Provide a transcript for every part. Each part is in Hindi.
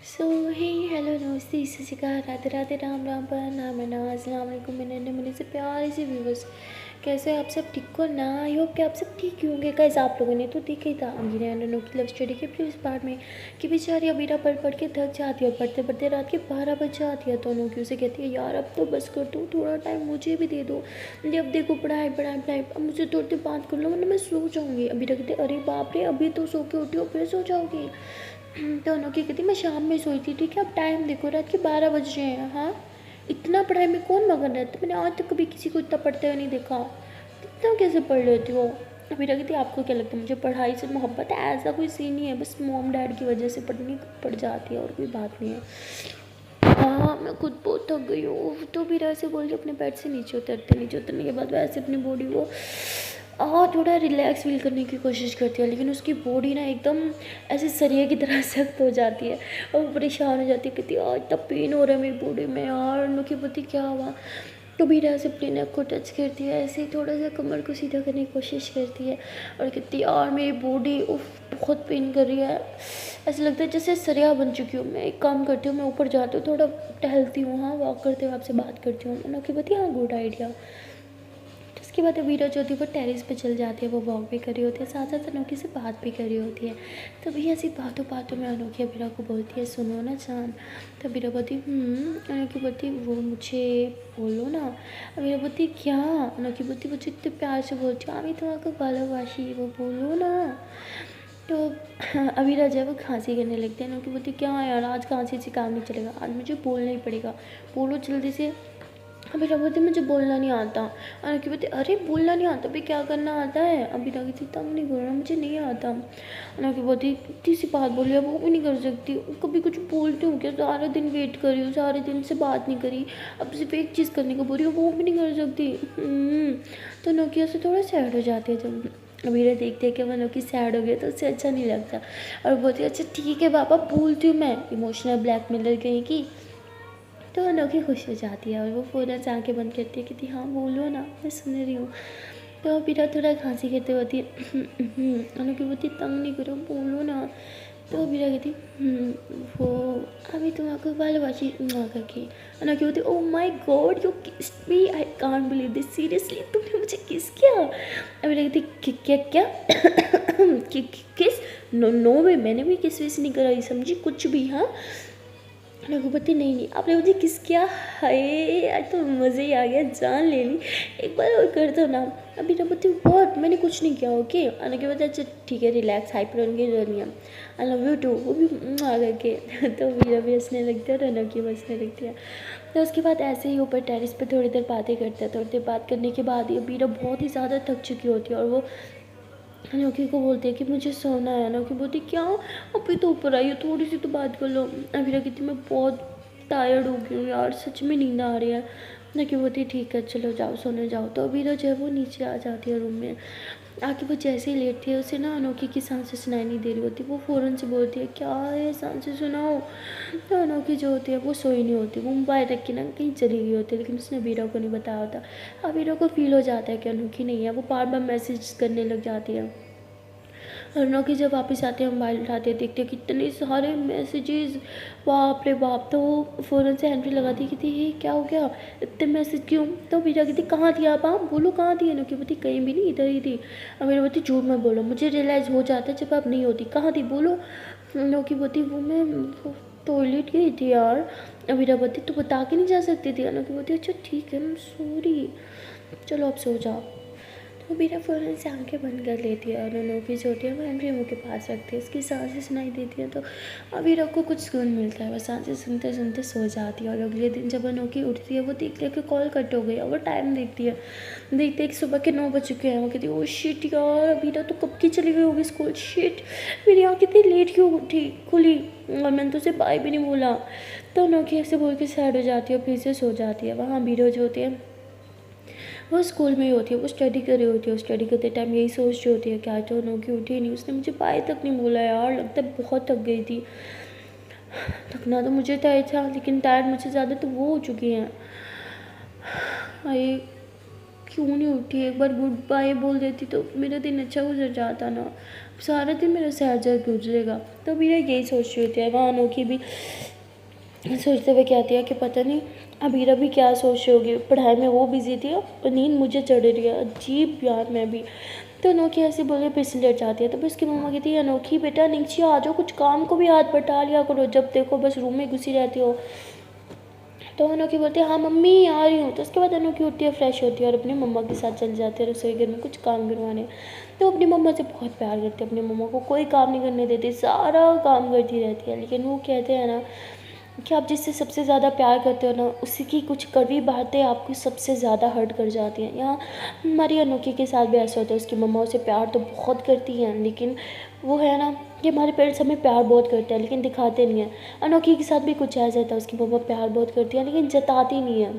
सो हे हेलो नमस्ते सत श्री अकाल राधे राधे राम राम पर नाम है ना अस्सलाम वालेकुम मेरे नन्हे से प्यारे से व्यूवर्स। कैसे हो आप सब? ठीक हो ना? आई होप कि आप सब ठीक ही होंगे। कैसे आप लोगों ने तो देखा ही था अमीरा एंड की लव स्टोरी के प्रीवियस पार्ट में कि बेचारी अमीरा पढ़ के थक जाती है और पढ़ते पढ़ते रात के 12 बज जाती है तो अनोखी उसे कहती है यार अब तो बस कर दो, थोड़ा टाइम मुझे भी दे दो। अब देखो पढ़ाई पढ़ाई पढ़ाई, अब मुझे थोड़ी देर बात कर लो वरना मैं सो जाऊँगी। अमीरा कहती है अरे बाप रे अभी तो सो के उठी हो फिर सो जाओगी। तो अनोखी कहती मैं शाम में सोई थी, ठीक है अब टाइम देखो रात के 12 बज रहे हैं। हाँ, इतना पढ़ाई में कौन मगन रहता है? मैंने आज तक कभी किसी को इतना पढ़ते हुए नहीं देखा। इतना कैसे पढ़ लेती हो? अभी कहती आपको क्या लगता है मुझे पढ़ाई से मोहब्बत है? ऐसा कोई सीन नहीं है, बस मॉम डैड की वजह से पढ़ जाती है और कोई बात नहीं है। हाँ मैं खुद बहुत थक गई हूँ। तो भी ऐसे बोल के अपने बेड से नीचे उतरने के बाद वैसे अपनी बॉडी को थोड़ा रिलैक्स फील करने की कोशिश करती है, लेकिन उसकी बॉडी ना एकदम ऐसे सरिया की तरह सख्त हो जाती है और वो परेशान हो जाती है। कहती है इतना पेन हो रहा है मेरी बॉडी में यार। उनकी पति क्या हुआ? तो बीरा से अपने नेक को टच करती है, ऐसे ही थोड़ा सा कमर को सीधा करने की कोशिश करती है और कहती है यार मेरी बॉडी बहुत पेन कर रही है। ऐसा लगता है जैसे सरिया बन चुकी हूँ। मैं एक काम करती हूँ, मैं ऊपर जाती हूँ, थोड़ा टहलती हूँ, हाँ वॉक करते हुए आपसे बात करती हूँ। उनकी पति हाँ गुड आइडिया। उसके बाद वीरा जो होती है वो टेरेस पे चल जाती है, वो वॉक भी कर रही होती है, साथ साथ अनोखी से बात भी कर रही होती है। तभी ऐसी बातों बातों में अनोखी अबीरा को बोलती है सुनो ना जान। तो अबीरा बोलती अनोखी बोलती वो मुझे बोलो ना। अबीरा बोलती क्या? अनोखी बोलती मुझे इतने प्यार से बोलती हूँ আমি তোমাকে ভালোবাসি, वो बोलो ना। तो अबीरा जो है वो खांसी करने लगती है। अनोखी बोलती क्या यार आज खांसी से काम नहीं चलेगा, आज मुझे बोलना ही पड़ेगा, बोलो जल्दी से। अभी बोलती मुझे बोलना नहीं आता। अनोखी बोलती अरे बोलना नहीं आता भी क्या करना आता है? अभी कहती तंग नहीं बोलना मुझे नहीं आता। अनोखी बोलती इतनी सी बात बोली अब वो भी नहीं कर सकती, कभी कुछ बोलती हूँ क्या? सारा दिन वेट करी हूँ, सारे दिन से बात नहीं करी, अब सिर्फ एक चीज़ करने को बोल रही हूँ वो भी नहीं कर सकती। तो नोकिया से थोड़ा सैड हो जाती है। जब अमीरा देखते हैं कि अनोखी सैड हो गई तो उससे अच्छा नहीं लगता और बोलती है अच्छा ठीक है पापा बोलती हूँ मैं, इमोशनल ब्लैकमेलर कहीं की। तो अनोखी खुश हो जाती है और वो फ़ौरन से आँखें बंद करती है, कहती हाँ बोलो ना मैं सुन रही हूँ। तो अबीरा थोड़ा खांसी करते होती है अनोखी बोलती तंग नहीं करो बोलो ना। तो अबीरा कहती वो अभी तुम आपको ভালোবাসি करके। अनोखी बोलती oh my god you kissed me, I can't believe this, seriously तुमने मुझे किस किया? अबीरा कहती क्या क्या किस? नो नो वे, मैंने भी किस विस नहीं करा, समझी कुछ भी? हाँ रघुपति नहीं आपने मुझे किस किया? हाय आज तो मज़े ही आ गया, जान ले ली। एक बार और कर दो ना। अभी रघुपति बहुत मैंने कुछ नहीं किया ओके। आने के बाद अच्छा ठीक है रिलैक्स, हाइपर उनकी जरूरत नहीं है। आई लव यू टू, वो भी आ करके तो वीरा भी हंसने लगती है और अनोखी भी हंसने लगती है। तो उसके बाद ऐसे ही ऊपर टेरिस पे थोड़ी देर बातें करते हैं। थोड़ी देर बात करने के बाद ये वीरा बहुत ही ज़्यादा थक चुकी होती है और वो अनोखी को बोलते हैं कि मुझे सोना है। अनोखी बोलती क्या अभी तो ऊपर आई हो, थोड़ी सी तो बात कर लो। अभी कहती मैं बहुत टायर्ड हो गई हूँ यार, सच में नींद आ रही है। अनोखी बोलती ठीक है चलो जाओ सोने जाओ। तो अभी जो है वो नीचे आ जाती है रूम में। आके वो जैसे ही लेटती है उसे ना अनोखी की सांसें सुनाई नहीं दे रही होती। वो फ़ौरन से बोलती है क्या है सांसें सुनाओ। तो अनोखी जो होती है वो सोई नहीं होती, वो मोबाइल रख के ना कहीं चली गई होती है, लेकिन उसने बीरा को नहीं बताया होता। अब बीरा को फील हो जाता है कि अनोखी नहीं है, वो बार बार मैसेज करने लग जाती है। अनोखी जब वापस आते हैं मोबाइल उठाते हैं देखते हैं कितने सारे मैसेजेस, बाप रे बाप। तो वो फ़ौरन से एंट्री लगाती कि थी ये क्या हो गया इतने मैसेज क्यों? तो बीरा कहती कहाँ थी आप बोलो कहाँ थी? अनोखी बोलती कहीं भी नहीं इधर ही थी। और मेरी बोलती झूठ मत बोलो, मुझे रियलाइज़ हो जाता है जब आप नहीं होती, कहाँ थी बोलो। अनोखी बोलती वो टॉयलेट गई थी यार। अमीरा बोलती तू बता के नहीं जा सकती थी? अनोखी बोलती अच्छा ठीक है सॉरी, चलो अब सो जाओ। तो बीरा फ़ौरन से आंखें बंद कर लेती है और अनोखी जो होती है वो एंट्री मुँह के पास रखती है, उसकी सांसें सुनाई देती है। तो अबीरा को कुछ सुकून मिलता है, वो सांसें सुनते सुनते सो जाती है। और अगले दिन जब अनोखी उठती है वो देखती है कि कॉल कट हो गई और वो टाइम देखती है, देखते हैं कि सुबह के 9 बज चुके हैं। वो कहती है ओ शिट यार अबीरा तो कब की चली गई होगी स्कूल, शिट मेरी आँख कितनी लेट क्यों उठी खुली और मैंने तो उसे बाय भी नहीं बोला। तो अनोखी ऐसे बोल के सैड हो जाती है और फिर से सो जाती है। वहाँ अबीरा जो होती है वो स्कूल में ही होती है, वो स्टडी कर रही होती है। स्टडी करते टाइम यही सोच रही होती है कि आज तो अनोखी उठी नहीं, उसने मुझे बाय तक नहीं बोला यार, लगता है बहुत थक गई थी। थकना तो मुझे तय था लेकिन टायर्ड मुझसे ज़्यादा तो वो हो चुकी हैं। अरे क्यों नहीं उठी, एक बार गुड बाय बोल देती तो मेरा दिन अच्छा गुजर जाता ना। सारा दिन मेरा सर दर्द गुजरेगा। तो अबीरा यही सोच रही होती है। वहाँ अनोखी भी सोचते हुए कहती है कि पता नहीं अबीरा भी क्या सोच रही होगी, पढ़ाई में वो बिजी थी और नींद मुझे चढ़ रही है, अजीब यार मैं भी। तो अनोखी ऐसे बोले फिर से लेट जाती है। तो फिर उसकी मम्मा कहती है अनोखी बेटा नीचे आ जाओ, कुछ काम को भी हाथ बटा लिया करो, जब देखो बस रूम में घुसी रहती हो। तो अनोखी बोलती है हाँ मम्मी आ रही हूँ। तो उसके बाद अनोखी उठती है, फ्रेश होती है और अपनी मम्मा के साथ चल जाती है रसोई घर में कुछ काम करवाने। तो अपनी मम्मा से बहुत प्यार करती है, अपनी मम्मा को कोई काम नहीं करने देती, सारा काम करती रहती है। लेकिन वो कहते हैं ना कि आप जिससे सबसे ज़्यादा प्यार करते हो ना, उसी की कुछ कड़वी बातें आपको सबसे ज़्यादा हर्ट कर जाती हैं। यहाँ हमारी अनोखी के साथ भी ऐसा होता है, उसकी मम्मा उसे प्यार तो बहुत करती हैं, लेकिन वो है ना कि हमारे पेरेंट्स हमें प्यार बहुत करते हैं लेकिन दिखाते नहीं हैं। अनोखी के साथ भी कुछ ऐसा होता है, उसकी मम्मा प्यार बहुत करती है लेकिन जताती नहीं है।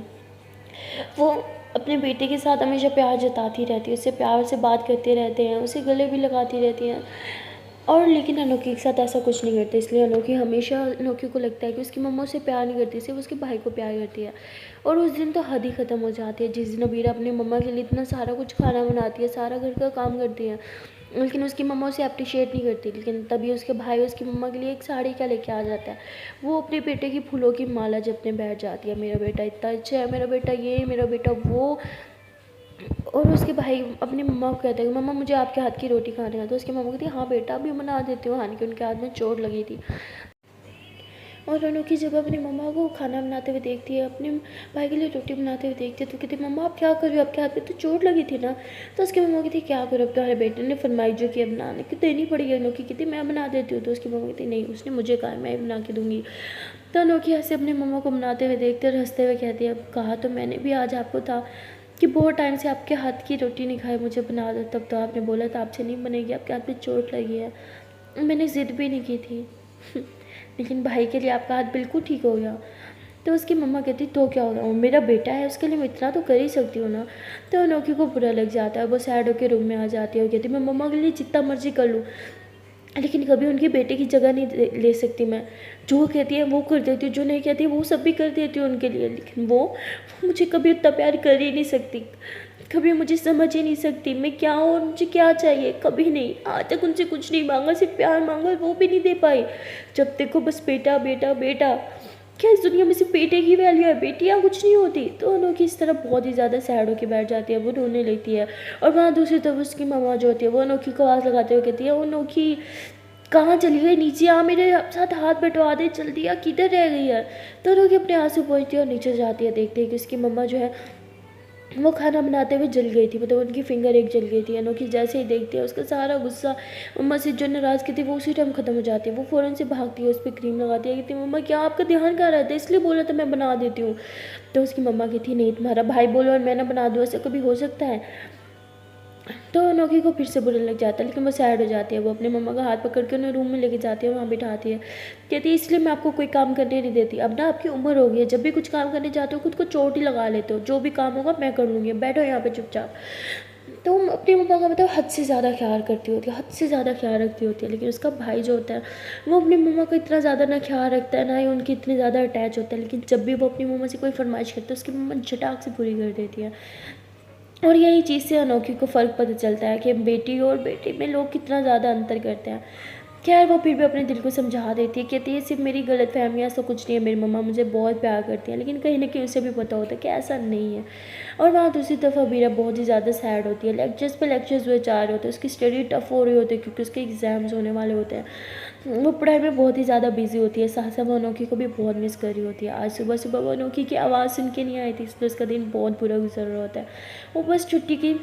वो अपने बेटे के साथ हमेशा प्यार जताती रहती है, उससे प्यार से बात करते रहते हैं, उसे गले भी लगाती रहती हैं। और लेकिन अनोखी के साथ ऐसा कुछ नहीं करते, इसलिए अनोखी हमेशा अनोखी को लगता है कि उसकी मम्मा उसे प्यार नहीं करती, सिर्फ उसके भाई को प्यार करती है। और उस दिन तो हद ही ख़त्म हो जाती है जिस दिन अबीरा अपनी मम्मा के लिए इतना सारा कुछ खाना बनाती है, सारा घर का काम करती है, लेकिन उसकी मम्मा उसे अप्रिशिएट नहीं करती। लेकिन तभी उसके भाई उसकी मम्मा के लिए एक साड़ी क्या लेके आ जाता है, वो अपने बेटे की फूलों की माला जपने बैठ जाती है, मेरा बेटा इतना अच्छा है, मेरा बेटा ये, मेरा बेटा वो। और उसके भाई अपनी मम्मा को कहता है कि मम्मा मुझे आपके हाथ की रोटी खानी है। तो उसकी मम्मा कहती है हाँ बेटा अभी बना देती हूँ, हालांकि उनके हाथ में चोट लगी थी। और अनोखी जब अपनी मम्मा को खाना बनाते हुए देखती है, अपने भाई के लिए रोटी बनाते हुए देखती है, तो कहती है मम्मा आप क्या कर रही हो, आपके हाथ में तो चोट लगी थी ना। तो उसकी मम्मा कहती क्या करो, अब तुम्हारे बेटे ने फरमाइश जो किया बनाने की देनी पड़ेगी। अनोखी कहती मैं बना देती हूँ। तो उसकी मम्मा कहती नहीं, उसने मुझे कहा मैं ही बना के दूँगी। तो अनोखी ऐसे अपनी मम्मा को बनाते हुए देखते और हंसते हुए कहती है अब कहा तो मैंने भी आज आपको था कि बहुत टाइम से आपके हाथ की रोटी नहीं खाई, मुझे बना दो। तब तो आपने बोला था आपसे नहीं बनेगी, आपके हाथ में चोट लगी है। मैंने ज़िद भी नहीं की थी लेकिन भाई के लिए आपका हाथ बिल्कुल ठीक हो गया। तो उसकी मम्मा कहती तो क्या हो गया, वो मेरा बेटा है, उसके लिए मैं इतना तो कर ही सकती हूँ ना। तो अनोखी को बुरा लग जाता है, वो सैड होकर रूम में आ जाती है और कहती मैं मम्मा के लिए जितना मर्जी कर लूँ लेकिन कभी उनके बेटे की जगह नहीं ले सकती मैं। जो कहती है वो कर देती हूँ, जो नहीं कहती है वो सब भी कर देती हूँ उनके लिए, लेकिन वो मुझे कभी उतना प्यार कर ही नहीं सकती, कभी मुझे समझ ही नहीं सकती मैं क्या हूँ और मुझे क्या चाहिए, कभी नहीं। आज तक उनसे कुछ नहीं मांगा, सिर्फ प्यार मांगा, वो भी नहीं दे पाई। जब देखो बस बेटा बेटा बेटा। क्या इस दुनिया में सिर्फ बेटे की वैल्यू है, बेटियाँ कुछ नहीं होती। तो अनोखी इस तरह बहुत ही ज़्यादा सैड होकर बैठ जाती है, वो रोने लगती है। और वहाँ दूसरी तरफ उसकी मम्मा जो होती है वो अनोखी को आवाज़ लगाते हुए कहती है वो अनोखी कहाँ चली गई, नीचे आ, मेरे साथ हाथ बटवा दे जल्दी, आ किधर रह गई है। तो अनोखी अपने आंसू पोंछती है और नीचे जाती है, देखते हैं कि उसकी मम्मा जो है वो खाना बनाते हुए जल गई थी, मतलब उनकी फिंगर एक जल गई थी। अनोखी जैसे ही देखती है उसका सारा गुस्सा मम्मा से जो नाराज़ की थी वो उसी टाइम ख़त्म हो जाती है। वो फ़ौरन से भागती है, उस पर क्रीम लगाती है, कहती है मम्मा क्या आपका ध्यान कहाँ रहता है, इसलिए बोला था मैं बना देती हूँ। तो उसकी मम्मा कहती नहीं तुम्हारा भाई बोलो और मैं ना बना दूँ, ऐसा कभी हो सकता है। तो अनोखी को फिर से बुरा लग जाता है, लेकिन वो सैड हो जाती है। वो अपने मम्मा का हाथ पकड़ के उन्हें रूम में लेके जाती है, वहाँ बिठाती है, कहती है इसलिए मैं आपको कोई काम करने नहीं देती, अब ना आपकी उम्र हो गई है, जब भी कुछ काम करने जाते हो खुद को चोट ही लगा लेते हो, जो भी काम होगा मैं कर लूँगी, बैठो यहाँ पे चुपचाप। तो अपनी मम्मा का मतलब हद से ज़्यादा ख्याल करती होती है, हद से ज़्यादा ख्याल रखती होती है। लेकिन उसका भाई जो होता है वो अपनी मम्मा का इतना ज़्यादा ना ख्याल रखता है, ना ही उनकी इतनी ज़्यादा अटैच होता है। लेकिन जब भी वो अपनी मम्मा से कोई फरमाइश करता है उसकी मम्मा झटाक से पूरी कर देती है। और यही चीज़ से अनोखी को फ़र्क पता चलता है कि बेटी और बेटे में लोग कितना ज़्यादा अंतर करते हैं। खैर वो फिर भी अपने दिल को समझा देती है, कहती है सिर्फ मेरी गलत फहमियाँ तो कुछ नहीं है, मेरी मम्मा मुझे बहुत प्यार करती है। लेकिन कहीं ना कहीं उसे भी पता होता है कि ऐसा नहीं है। और वहाँ दूसरी तरफ अबीरा बहुत ही ज़्यादा सैड होती है, लेक्चर्स पे लेक्चर्स हुए जा रहे होते हैं, उसकी स्टडी टफ हो रही होती है क्योंकि उसके एग्ज़ाम्स होने वाले होते हैं। वो पढ़ाई में बहुत ही ज़्यादा बिजी होती है, साथ साथ वो अनोखी को भी बहुत मिस कर रही होती है। आज सुबह सुबह वो अनोखी की आवाज़ सुन के नहीं आई थी, इसलिए उसका दिन बहुत बुरा गुजर रहा होता है। वो बस छुट्टी की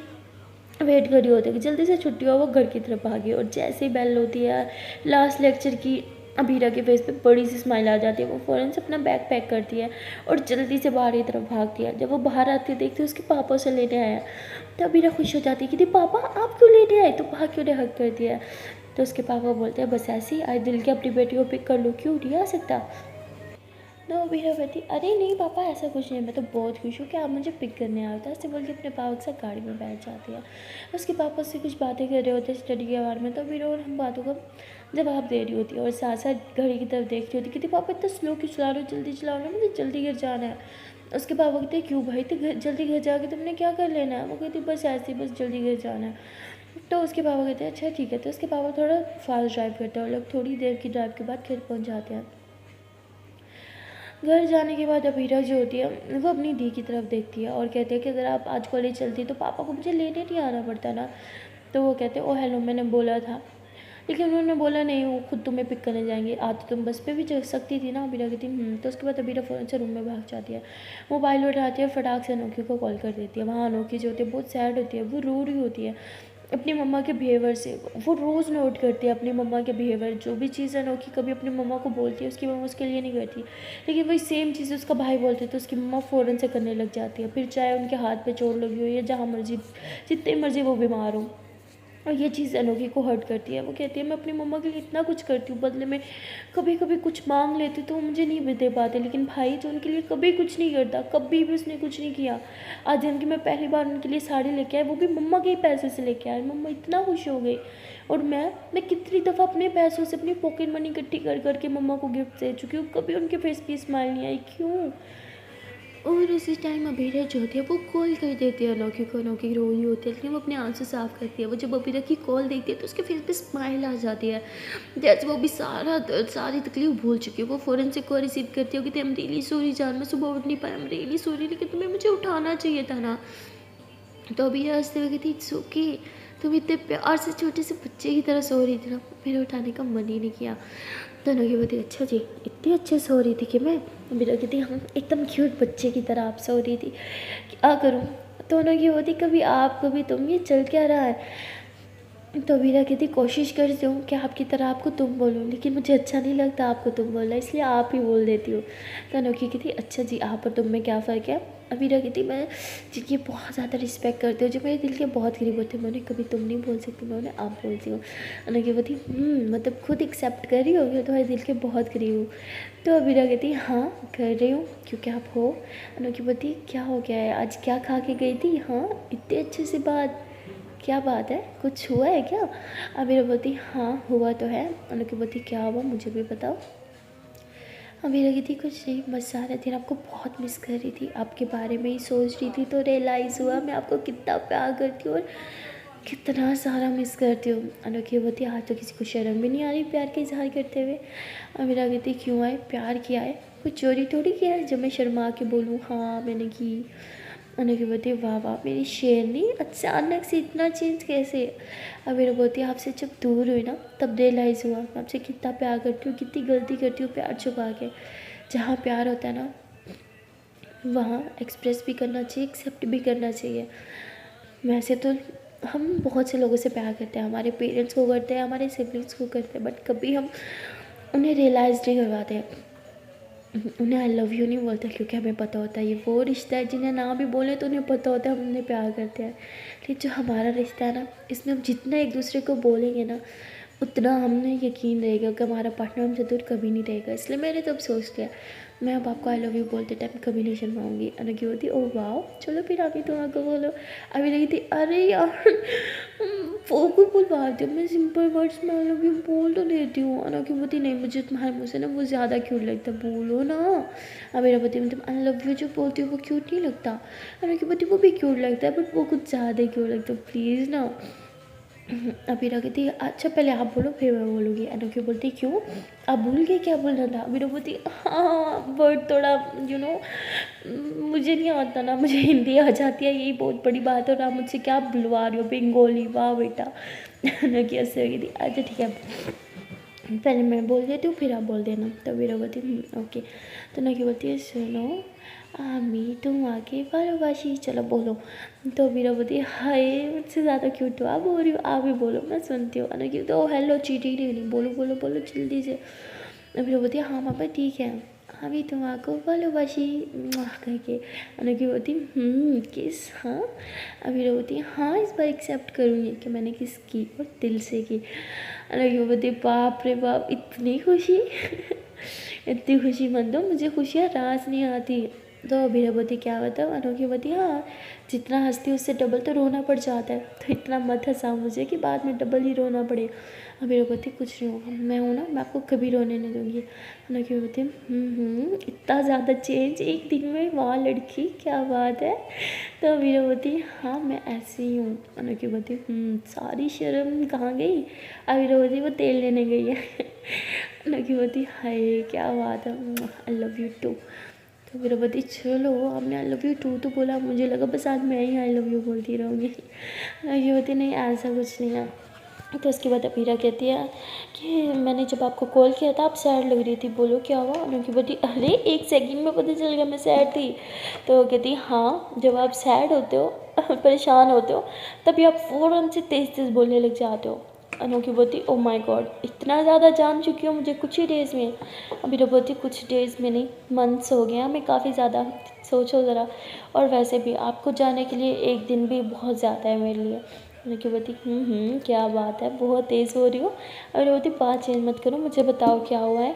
वेट कर रही होती है कि जल्दी से छुट्टी हो, वो घर की तरफ भागी। और जैसे ही बेल होती है लास्ट लेक्चर की, अबीरा के फेस पे बड़ी सी स्माइल आ जाती है। वो फ़ौरन से अपना बैग पैक करती है और जल्दी से बाहर की तरफ भागती है। जब वो बाहर आती है देखती है उसके पापा उसे लेने आया, तो अबीरा खुश हो जाती है कि पापा आप क्यों लेने आए, तो भाग क्यों हक कर दिया। तो उसके पापा बोलते हैं बस ऐसे ही आज दिल के अपनी बेटी को पिक कर लो, क्यों नहीं आ सकता। तो अबीरा कहती अरे नहीं पापा ऐसा कुछ नहीं, मैं तो बहुत खुश हूँ कि आप मुझे पिक करने आए हो। ऐसे बोल के अपने पापा के साथ गाड़ी में बैठ जाती है। उसके पापा से कुछ बातें कर रहे होते हैं स्टडी के बारे में, तो अबीरा और हम बातों का जवाब दे रही होती है और साथ साथ घड़ी की तरफ देख रही होती है। कहती पापा इतना स्लो क्यों चला रहे हो, जल्दी चलाओ ना, मुझे जल्दी घर जाना है। उसके पापा कहते क्यों भाई, तो घर जल्दी घर जाके तुमने क्या कर लेना है। वो कहती बस ऐसे ही, बस जल्दी घर जाना है। तो उसके पापा कहते हैं अच्छा ठीक है। तो उसके पापा थोड़ा फास्ट ड्राइव करते हैं और लोग थोड़ी देर की ड्राइव के बाद घर पहुंच जाते हैं। घर जाने के बाद अबीरा जो होती है वो अपनी दी की तरफ देखती है और कहती है कि अगर आप आज कॉलेज चलती तो पापा को मुझे लेने नहीं आना पड़ता ना। तो वो कहते हैं ओ हेलो, मैंने बोला था, लेकिन उन्होंने बोला नहीं, वो खुद तुम्हें पिक करने जाएंगे। आज तो तुम बस पे भी चल सकती थी ना। अबीरा कहती तो उसके बाद अबीरा फ़ौरन से रूम में भाग जाती है, मोबाइल उठाती है, फटाक से अनोखी को कॉल कर देती है। वहाँ अनोखी जो होती है बहुत सैड होती है, वो रो रही होती है अपनी मम्मा के बिहेवियर से। वो रोज़ नोट करती है अपनी मम्मा के बिहेवियर, जो भी चीज़ अनोखी कभी अपनी मम्मा को बोलती है उसकी मम्मा उसके लिए नहीं करती, लेकिन वही सेम चीज़ उसका भाई बोलते तो उसकी मम्मा फ़ौरन से करने लग जाती है, फिर चाहे उनके हाथ पे चोट लगी हो या जहाँ मर्जी, जितनी मर्जी वो बीमार हो। और ये चीज़ अनोखी को हर्ट करती है। वो कहती है मैं अपनी मम्मा के लिए इतना कुछ करती हूँ, बदले में कभी कभी कुछ मांग लेती तो वो मुझे नहीं भी दे पाते, लेकिन भाई तो उनके लिए कभी कुछ नहीं करता, कभी भी उसने कुछ नहीं किया। आज जन मैं पहली बार उनके लिए साड़ी लेके आई, वो भी मम्मा के ही पैसे से लेके आई। मम्मा इतना खुश हो गई। और मैं कितनी दफ़ा अपने पैसों से अपनी पॉकेट मनी इकट्ठी कर करके मम्मा को गिफ्ट दे चुकी हूँ, कभी उनके फेस पे स्माइल नहीं आई, क्यों। और उसी टाइम अबीरा जो होती है वो कॉल कर देती है अनोखी को। अनोखी रोई होती है लेकिन वो अपने आंसू साफ करती है। वो जब अबीरा की कॉल देखती है तो उसके फेस पे स्माइल आ जाती है, जैसे वो भी सारा दर्द सारी तकलीफ भूल चुकी है। वो फ़ौरन से कॉल रिसीव करती है कि आई एम रियली सॉरी जान, मैं सुबह उठ नहीं पाया, आई एम रियली सॉरी, लेकिन तुम्हें मुझे उठाना चाहिए था ना। तो अबीरा हंसते हुए कहती इट्स ओके, तुम इतने प्यार से छोटे से बच्चे की तरह सो रही थी ना, मेरे उठाने का मन ही नहीं किया। तो अनोखी बोलती अच्छा जी, इतने अच्छे सो रही थी कि मैं। अबीरा कहती हाँ, एकदम क्यूट बच्चे की तरह आप सो रही थी, क्या करूँ। तो अनोखी बोलती कभी आप कभी तुम, ये चल क्या रहा है। तो अबीरा कहती कोशिश करती हूँ कि आपकी तरह आपको तुम बोलूँ, लेकिन मुझे अच्छा नहीं लगता आपको तुम बोलना, इसलिए आप ही बोल देती हूँ। तो अनोखी कहती अच्छा जी, आप और तुम में क्या फ़र्क है। अबीरा कहती मैं जिनकी बहुत ज़्यादा रिस्पेक्ट करती हूँ, जो मेरे दिल के बहुत करीब होते हैं, मैं उन्हें कभी तुम नहीं बोल सकती, मैं उन्हें आप बोलती हूँ। अनोखी कहती मतलब खुद एक्सेप्ट कर रही होगी, तुम्हारे दिल के बहुत करीब हूँ। तो अबीरा कहती हाँ कर रही हूँ क्योंकि आप हो। अनोखी बोलती क्या हो गया है, आज क्या खा के गई थी। हाँ इतने अच्छे से बात, क्या बात है, कुछ हुआ है क्या। अबीरा बोलती हाँ हुआ तो है। अनोखी बोलती क्या हुआ मुझे भी बताओ। अबीरा कहती कुछ नहीं, बस सारा दिन आपको बहुत मिस कर रही थी, आपके बारे में ही सोच रही थी, तो रियलाइज़ हुआ मैं आपको कितना प्यार करती हूँ और कितना सारा मिस करती हूँ। अनोखी बोलती आज तो किसी को शर्म भी नहीं आ रही प्यार का इजहार करते हुए। अबीरा कहती क्यों आए, प्यार किया है, कुछ चोरी थोड़ी किया है जब मैं शर्मा के बोलूँ हाँ मैंने की। अनोखी बोलती वाह वाह मेरी शेरनी, अचानक से इतना चेंज कैसे। अबीरा बोलती आपसे जब दूर हुई ना तब रियलाइज़ हुआ मैं आपसे कितना प्यार करती हूँ, कितनी गलती करती हूँ प्यार छुपा के। जहाँ प्यार होता है ना वहाँ एक्सप्रेस भी करना चाहिए, एक्सेप्ट भी करना चाहिए। वैसे तो हम बहुत से लोगों से प्यार करते हैं, हमारे पेरेंट्स को करते हैं, हमारे सिबलिंग्स को करते हैं, बट कभी हम उन्हें रियलाइज़ नहीं करवाते, उन्हें आई लव यू नहीं बोलते, क्योंकि हमें पता होता है ये वो रिश्ता है जिन्हें ना भी बोले तो उन्हें पता होता है हम उन्हें प्यार करते हैं। लेकिन जो हमारा रिश्ता है ना, इसमें हम जितना एक दूसरे को बोलेंगे ना उतना हमें यकीन रहेगा कि हमारा पार्टनर हमसे दूर कभी नहीं रहेगा। इसलिए मैंने तब सोच लिया मैं अब आपको आई लव यू बोलते टाइम कभी नहीं शर्माऊंगी। अनोखी होती ओह वाह चलो फिर आप ही तुम आकर बोलो। अभी लगी थी अरे यार वो को बुलवा दो, मैं सिंपल वर्ड्स में आई लव यू बोल तो देती हूँ। अनोखी बोलती नहीं मुझे तुम्हारे मुँह से ना वो ज़्यादा क्यूट लगता, बोलो ना। अबीरा बोलती मतलब आई लव यू जो बोलती हूँ वो क्यूट नहीं लगता। अनोखी बोलती वो भी क्यूट लगता है बट वो कुछ ज़्यादा ही क्यूट लगता है प्लीज़ ना। अबीरा कहती अच्छा पहले आप बोलो फिर मैं बोलूँगी। अनोखी बोलती क्यों आप भूल गए क्या बोलना था। अबीरा बोलती हाँ वर्ड थोड़ा मुझे नहीं आता ना, मुझे हिंदी आ जाती है यही बहुत बड़ी बात है और आप मुझसे क्या बुलवा रही हो बंगाली, वाह बेटा। अनोखी हंसने लगी थी अच्छा ठीक है पहले मैं बोल देती हूँ फिर आप बोल देना। तो अबीरा बोलती ओके। तो अनोखी बोलती है सुनो আমি তোমাকে ভালোবাসি चलो बोलो। तो अबीरा बोलती हाय मुझसे ज़्यादा क्यूट हो आप बोल रही हो, आप भी बोलो मैं सुनती हूँ। अनोखी तो हेलो चीटिंग नहीं, बोलो बोलो बोलो जल्दी से। अबीरा बोलती हाँ पापा ठीक है আমি তোমাকে ভালোবাসি करके। अनोखी बोलती किस हाँ। अबीरा बोलती हाँ इस बार एक्सेप्ट करूँगी कि मैंने किस की और दिल से की। अनोखी बोलती बाप रे बाप इतनी खुशी इतनी खुशी मन दो मुझे खुशियाँ रास नहीं आती। तो अबीरा बोलती क्या बताओ। अनोखी बोलती हाँ जितना हंसती उससे डबल तो रोना पड़ जाता है, तो इतना मत हंसाओ मुझे कि बाद में डबल ही रोना पड़े। अभी बोलती कुछ नहीं होगा, मैं हूँ ना, मैं आपको कभी रोने नहीं दूँगी। अनोखी बोलती इतना ज़्यादा चेंज एक दिन में, वाह लड़की क्या बात है। तो अभी बोलती हाँ मैं ऐसी ही हूँ। अनोखी बोलती सारी शर्म कहाँ गई। अभी बोलती वो तेल लेने गई है। अनोखी बोलती हाय क्या बात है, आई लव यू टू। तो मेरा पति चलो आपने आई लव यू टू तो बोला, मुझे लगा बस आज मैं ही आई लव यू बोलती रहूँगी। ये होती नहीं, ऐसा कुछ नहीं है। तो उसके बाद अबीरा कहती है कि मैंने जब आपको कॉल किया था आप सैड लग रही थी, बोलो क्या हुआ। अनोखी बोलती अरे 1 सेकंड में पता चल गया मैं सैड थी। तो वो कहती हाँ जब आप सैड होते हो परेशान होते हो तभी आप फ़ौरन से तेज़ तेज़ बोलने लग जाते हो। अनोखी बोलती ओ माय गॉड इतना ज़्यादा जान चुकी हो मुझे कुछ ही डेज़ में। अबीरा बोलती कुछ डेज़ में नहीं, मंथ्स हो गया हमें काफ़ी ज़्यादा, सोचो ज़रा। और वैसे भी आपको जाने के लिए एक दिन भी बहुत ज़्यादा है मेरे लिए। अनोखी बोलती क्या बात है बहुत तेज़ हो रही हो। और बोलती बात चेंज मत करो, मुझे बताओ क्या हुआ है।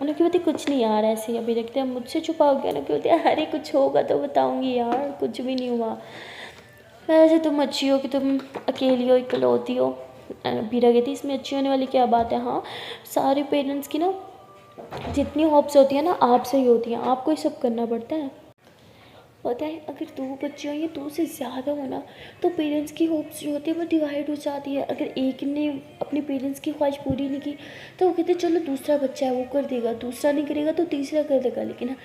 अनोखी बोलती कुछ नहीं यार ऐसे ही। अभी रखते हैं मुझसे छुपाओगे। अनोखी बोलती अरे कुछ होगा तो बताऊँगी यार, कुछ भी नहीं हुआ। वैसे तुम अच्छी हो कि तुम अकेली हो इकलौती हो। बीरा कहती इसमें अच्छी होने वाली क्या बात है। हाँ सारे पेरेंट्स की ना जितनी होप्स होती है ना आपसे ही होती हैं, आपको ही सब करना पड़ता है। पता है अगर 2 बच्चे हो या 2 से ज़्यादा हो ना तो पेरेंट्स की होप्स जो होती है वो डिवाइड हो जाती है। अगर एक ने अपने पेरेंट्स की ख्वाहिश पूरी नहीं की तो वो कहते चलो दूसरा बच्चा है वो कर देगा, दूसरा नहीं करेगा तो तीसरा कर देगा। लेकिन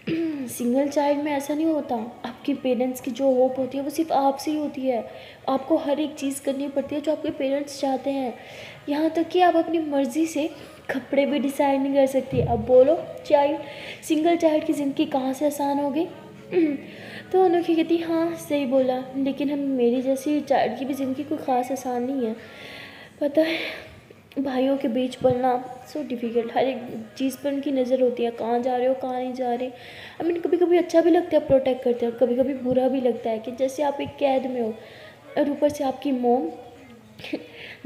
सिंगल चाइल्ड में ऐसा नहीं होता। आपके पेरेंट्स की जो होप होती है वो सिर्फ आपसे ही होती है। आपको हर एक चीज़ करनी पड़ती है जो आपके पेरेंट्स चाहते हैं। यहाँ तक कि आप अपनी मर्ज़ी से कपड़े भी डिसाइड नहीं कर सकती। अब बोलो सिंगल चाइल्ड की ज़िंदगी कहाँ से आसान हो गई। तो अनोखी कहती हाँ सही बोला, लेकिन हम मेरी जैसी चाइल्ड की भी ज़िंदगी कोई ख़ास आसान नहीं है। पता है भाइयों के बीच पलना सो डिफ़िकल्ट, हर एक चीज़ पर उनकी नज़र होती है, कहाँ जा रहे हो कहाँ नहीं जा रहे। आई मीन कभी कभी अच्छा भी लगता है प्रोटेक्ट करते हैं और कभी कभी बुरा भी लगता है कि जैसे आप एक कैद में हो और ऊपर से आपकी मोम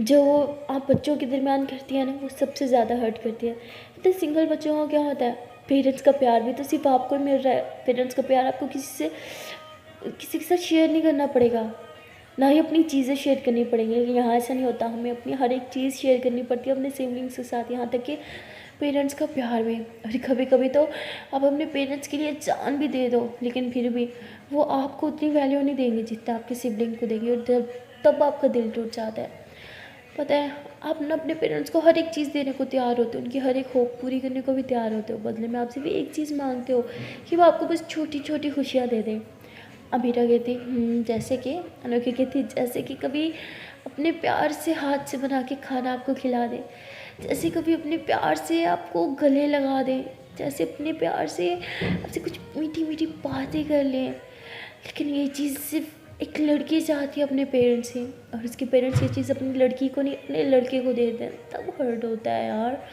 जो आप बच्चों के दरमियान करती है ना वो सबसे ज़्यादा हर्ट करती है। तो सिंगल बच्चों का क्या होता है, पेरेंट्स का प्यार भी तो सिर्फ आपको ही मिल रहा है। पेरेंट्स का प्यार आपको किसी के साथ शेयर नहीं करना पड़ेगा, ना ही अपनी चीज़ें शेयर करनी पड़ेंगी। लेकिन यहाँ ऐसा नहीं होता, हमें अपनी हर एक चीज़ शेयर करनी पड़ती है अपने सिबलिंग्स के साथ, यहाँ तक कि पेरेंट्स का प्यार भी। और कभी कभी तो आप अपने पेरेंट्स के लिए जान भी दे दो लेकिन फिर भी वो आपको उतनी वैल्यू नहीं देंगे जितना आपके सिबलिंग को देंगे, और तब आपका दिल टूट जाता है। पता है आप ना अपने पेरेंट्स को हर एक चीज़ देने को तैयार होते हो, उनकी हर एक होप पूरी करने को भी तैयार होते हो, बदले में आपसे भी एक चीज़ मांगते हो कि वो आपको बस छोटी छोटी खुशियाँ दे दें। अबीरा कहती जैसे कि। अनोखी कहती जैसे कि कभी अपने प्यार से हाथ से बना के खाना आपको खिला दे, जैसे कभी अपने प्यार से आपको गले लगा दें, जैसे अपने प्यार से आपसे कुछ मीठी मीठी बातें कर लें। लेकिन ये चीज़ सिर्फ एक लड़की चाहती है अपने पेरेंट्स से, और उसके पेरेंट्स ये चीज़ अपनी लड़की को नहीं अपने लड़के को दे दें, तब हर्ट होता है यार।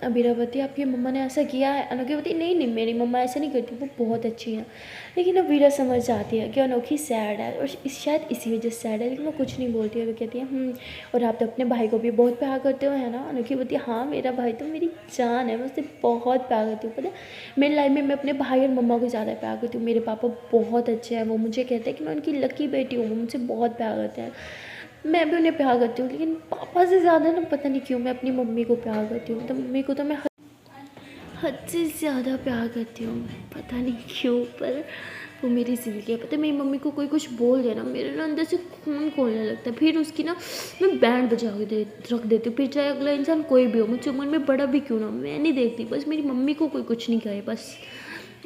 अबीरा बोलती आपकी मम्मा ने ऐसा किया है। अनोखी बोलती नहीं नहीं मेरी मम्मा ऐसा नहीं करती, वो बहुत अच्छी है। लेकिन अबीरा समझ जाती है कि अनोखी सैड है और शायद इसी वजह से सैड है, लेकिन वो कुछ नहीं बोलती है। वो कहती है और आप तो अपने भाई को भी बहुत प्यार करते हो है ना। अनोखी बोलती है हाँ मेरा भाई तो मेरी जान है, मैं उससे बहुत प्यार करती हूँ। पता है मेरी लाइफ में मैं अपने भाई और मम्मा को ज़्यादा प्यार करती हूँ। मेरे पापा बहुत अच्छे हैं, वो मुझे कहते हैं कि मैं उनकी लकी बेटी हूँ, वो मुझसे बहुत प्यार करते हैं, मैं भी उन्हें प्यार करती हूँ। लेकिन पापा से ज़्यादा ना पता नहीं क्यों मैं अपनी मम्मी को प्यार करती हूँ। तो मम्मी को तो मैं हद से ज़्यादा प्यार करती हूँ, पता नहीं क्यों, पर वो मेरी ज़िंदगी है। पता है मेरी मम्मी को कोई कुछ बोल देना मेरे ना अंदर से खून खोलने लगता है, फिर उसकी ना मैं बैंड बजा के रख देती हूँ। फिर चाहे अगला इंसान कोई भी हो, मुझसे उम्र में बड़ा भी क्यों ना, मैं नहीं देखती, बस मेरी मम्मी को कोई कुछ नहीं कहे बस।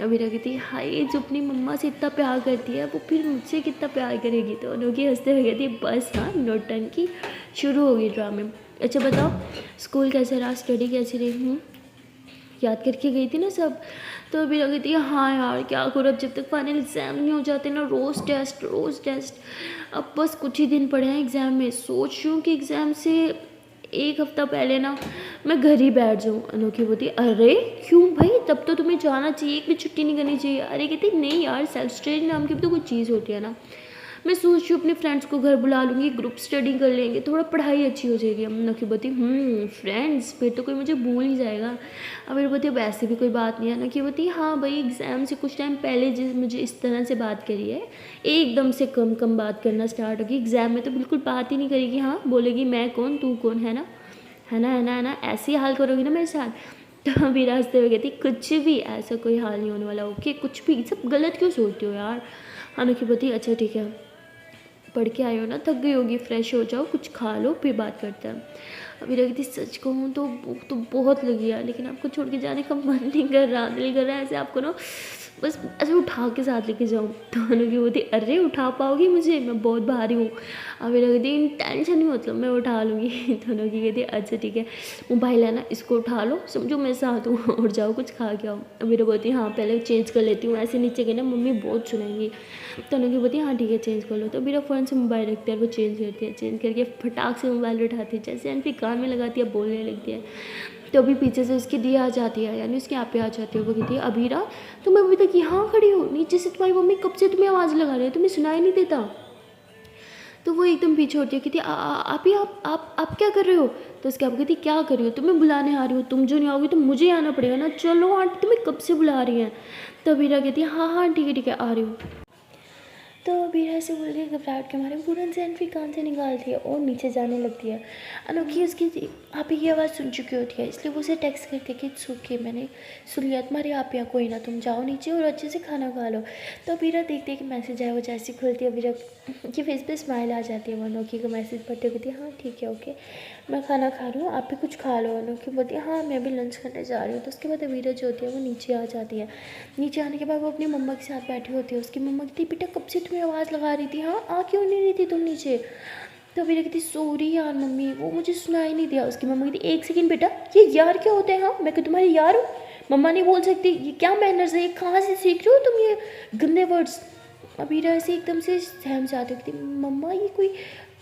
अबीरा कहती है हाय जो अपनी मम्मा से इतना प्यार करती है वो फिर मुझसे कितना प्यार करेगी। तो अनोखी हंसते हुए कहती है बस हाँ नौटंकी शुरू होगी ड्रामे। अच्छा बताओ स्कूल कैसे रहा, स्टडी कैसी रही। याद करके गई थी ना सब। तो अभी लगी थी हाँ यार क्या करूँ, अब जब तक फाइनल एग्ज़ाम नहीं हो जाते ना, रोज़ टेस्ट। अब बस कुछ ही दिन पड़े हैं एग्ज़ाम में, सोच रही हूँ कि एग्ज़ाम से 1 हफ्ता पहले ना मैं घर ही बैठ जाऊँ। अनोखी बोलती अरे क्यों भाई, तब तो तुम्हें जाना चाहिए, एक भी छुट्टी नहीं करनी चाहिए। अरे कहती नहीं यार सेल्फ स्टडी नाम की भी तो कोई चीज़ होती है ना, मैं सोच रही हूँ अपने फ्रेंड्स को घर बुला लूँगी, ग्रुप स्टडी कर लेंगे, थोड़ा पढ़ाई अच्छी हो जाएगी। अनोखी बोलती फ्रेंड्स फिर तो कोई मुझे भूल ही जाएगा। अब मेरी बोलती अब ऐसी भी कोई बात नहीं है। अनोखी बोलती हाँ भाई एग्ज़ाम से कुछ टाइम पहले जिस मुझे इस तरह से बात करी है एकदम से कम बात करना स्टार्ट होगी, एग्ज़ाम में तो बिल्कुल बात ही नहीं करेगी। हाँ बोलेगी मैं कौन तू कौन है ना। है ना, ऐसे ही हाल करोगी ना मेरे साथ। तो अभी रास्ते में कहती कुछ भी, ऐसा कोई हाल नहीं होने वाला, ओके, कुछ भी, सब गलत क्यों सोचती हो यार। अनोखी बोलती अच्छा ठीक है, पढ़ के आई हो ना, थक गई होगी, फ्रेश हो जाओ, कुछ खा लो, फिर बात करते हैं। अभी कहती सच कहूँ तो भूख तो बहुत लगी है, लेकिन आपको छोड़ के जाने का मन नहीं कर रहा, दिल कर रहा है ऐसे आपको ना बस ऐसे उठा के साथ लेके जाऊँ। तो अनोखी बोलती अरे उठा पाओगी मुझे, मैं बहुत भारी हूँ। अभी कहती टेंशन नहीं, मतलब मैं उठा लूँगी। तो अनोखी कहती अच्छा ठीक है, मोबाइल है ना, इसको उठा लो, समझो मैं साथ हूँ, और जाओ कुछ खा के आओ। अभी बोलती हाँ पहले चेंज कर लेती हूँ, ऐसे नीचे गए ना मम्मी बहुत सुनाएंगी। तो अनोखी बोलती हाँ ठीक है चेंज कर लो। तो मेरा फ़ोन से मोबाइल रखते हैं, वो चेंज करती है, चेंज करके फटाक से मोबाइल उठाती है, जैसे एन कान में लगाती है, बोलने लगती है। तो अभी पीछे से उसकी दी आ जाती है, यानी उसके आप पे आ जाती है। वो कहती है अभीरा तुम अभी तक यहाँ खड़ी हो, नीचे से तुम्हारी मम्मी कब से तुम्हें आवाज़ लगा रही है, तुम्हें सुनाई नहीं देता। तो वो एकदम पीछे होती है, कहती आप ही आप क्या कर रहे हो। तो उसके आप कहती क्या कर रही हो, तुम्हें बुलाने आ रही हो, तुम जो नहीं आओगी तो मुझे आना पड़ेगा ना, चलो आंटी तुम्हें कब से बुला रही हैं। तो अभीरा कहती है हाँ ठीक है आ रही हूँ। तो बीरा से बोल रही है घबराहट के मारे पूरन से एंट्री कान से निकालती है और नीचे जाने लगती है। अनोखी उसकी आप ही की आवाज़ सुन चुकी होती है, इसलिए वो उसे टेक्स्ट करती है कि इट्स ओके, मैंने सुन लिया तुम्हारी आप यहाँ, कोई ना तुम जाओ नीचे और अच्छे से खाना खा लो। तो बीरा देखते है कि मैसेज आया, वो जैसे खुलती है बीरा की फेस पे स्माइल आ जाती है। वो अनोखी का मैसेज पढ़ते कहती है हाँ ठीक है ओके, मैं खाना खा रही हूँ, आप भी कुछ खा लो। अनोखी बोलती है हाँ मैं भी लंच करने जा रही हूँ। तो उसके बाद बीरा जो होती है वो नीचे आ जाती है। नीचे आने के बाद वो अपनी मम्मा के साथ बैठी होती है। उसकी मम्मा कहती बेटा कब से तुम्हें आवाज़ लगा रही थी, हाँ आ क्यों नहीं रही थी तुम नीचे। तो बीरा कहती सॉरी यार मम्मी, वो मुझे सुनाई नहीं दिया। उसकी मम्मा कहती एक सेकंड बेटा, ये यार क्या होते हैं, हाँ मैं क्या तुम्हारी यार हूँ, मम्मा नहीं बोल सकती, ये क्या मैनर्स है, ये कहाँ से सीख रहे हो तुम ये गंदे वर्ड्स। अबीरा ऐसे एकदम से सहम जाती होती मम्मा ये कोई